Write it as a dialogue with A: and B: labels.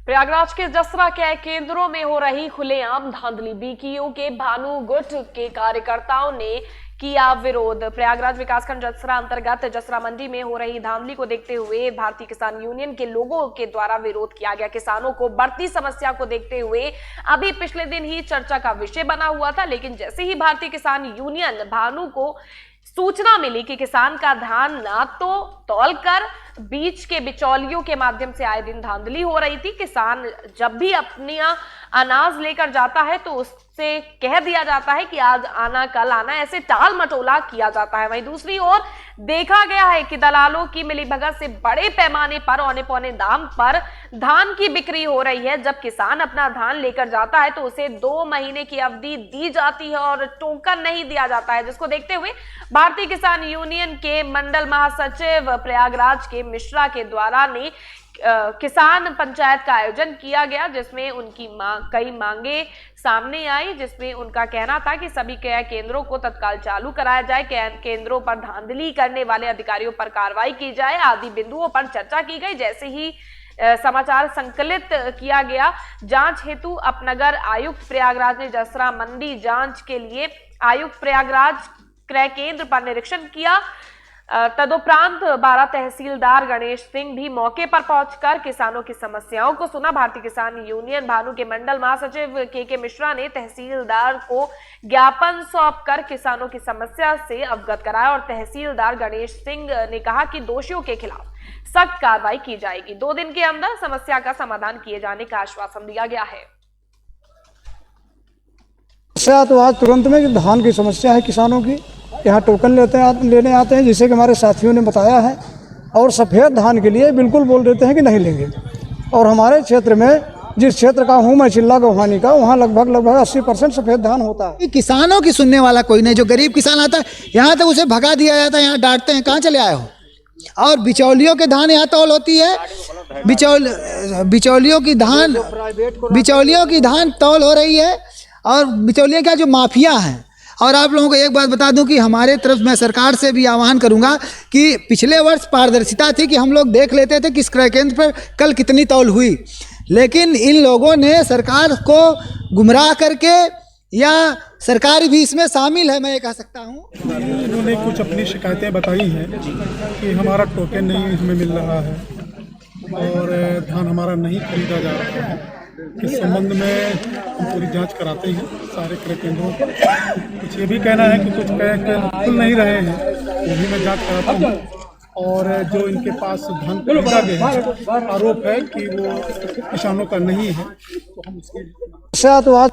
A: प्रयागराज के जसरा क्रय केंद्रों में हो रही खुलेआम धांधली। बीकेयू के भानु गुट के कार्यकर्ताओं ने किया विरोध। प्रयागराज विकासखंड जसरा अंतर्गत जसरा मंडी में हो रही धांधली को देखते हुए भारतीय किसान यूनियन के लोगों के द्वारा विरोध किया गया। किसानों को बढ़ती समस्या को देखते हुए अभी पिछले दिन ही चर्चा का विषय बना हुआ था, लेकिन जैसे ही भारतीय किसान यूनियन भानु को सूचना मिली कि किसान का धान ना तो तौल कर बीच के बिचौलियों के माध्यम से आए दिन धांधली हो रही थी। किसान जब भी अपनी अनाज लेकर जाता है तो उससे कह दिया जाता है कि आज आना कल आना, ऐसे टाल मटोला किया जाता है। वहीं दूसरी ओर देखा गया है कि दलालों की मिलीभगत से बड़े पैमाने पर औने पौने दाम पर धान की बिक्री हो रही है। जब किसान अपना धान लेकर जाता है तो उसे 2 महीने की अवधि दी जाती है और टोकन नहीं दिया जाता है, जिसको देखते हुए भारतीय किसान यूनियन के मंडल महासचिव प्रयागराज के मिश्रा के द्वारा ने किसान पंचायत का आयोजन किया गया, जिसमें उनकी कई मांगे सामने आई, जिसमें उनका कहना था कि सभी क्रय केंद्रों को तत्काल चालू कराया जाए, केंद्रों पर धांधली करने वाले अधिकारियों पर कार्रवाई की जाए आदि बिंदुओं पर चर्चा की गई। जैसे ही समाचार संकलित किया गया, जांच हेतु अपनगर आयुक्त प्रयागराज ने जसरा मंडी जांच के लिए आयुक्त प्रयागराज क्रय केंद्र पर निरीक्षण किया। तदुपरांत 12 तहसीलदार गणेश सिंह भी मौके पर पहुंचकर किसानों की समस्याओं को सुना। भारतीय किसान यूनियन भानु के मंडल महासचिव के मिश्रा ने तहसीलदार को ज्ञापन सौंपकर किसानों की समस्या से अवगत कराया और तहसीलदार गणेश सिंह ने कहा कि दोषियों के खिलाफ सख्त कार्रवाई की जाएगी। 2 दिन के अंदर समस्या का समाधान किए जाने का आश्वासन दिया गया है।
B: तो आज तुरंत में धान की समस्या है किसानों की, यहाँ टोकन लेने आते हैं, जिसे कि हमारे साथियों ने बताया है, और सफ़ेद धान के लिए बिल्कुल बोल देते हैं कि नहीं लेंगे। और हमारे क्षेत्र में, जिस क्षेत्र का हूँ मैं, चिल्ला गौहानी का, वहाँ लगभग 80% सफ़ेद धान होता है।
C: किसानों की सुनने वाला कोई नहीं। जो गरीब किसान आता है यहाँ तक उसे भगा दिया जाता है, यहाँ डांटते हैं कहाँ चले आए हो। और बिचौलियों के धान यहाँ तौल होती है, बिचौलियों की धान तौल हो रही है, और बिचौलियों का जो माफिया हैं। और आप लोगों को एक बात बता दूं कि हमारे तरफ मैं सरकार से भी आह्वान करूंगा कि पिछले वर्ष पारदर्शिता थी कि हम लोग देख लेते थे कि इस क्रय केंद्र पर कल कितनी तौल हुई, लेकिन इन लोगों ने सरकार को गुमराह करके, या सरकार भी इसमें शामिल है, मैं ये कह सकता हूँ।
D: इन्होंने कुछ अपनी शिकायतें बताई हैं कि हमारा टोकन नहीं हमें मिल रहा है और धान हमारा नहीं खरीदा जा रहा है। इस संबंध में हम पूरी जांच कराते हैं सारे क्रय केंद्रों पर। कुछ ये भी कहना है कि कुछ क्रय केंद्र खुल नहीं रहे हैं, वो भी मैं जांच कराता हूँ। और जो इनके पास धान खरीदा गया है, आरोप है कि वो किसानों का नहीं है, तो हम उसकी
B: तो आज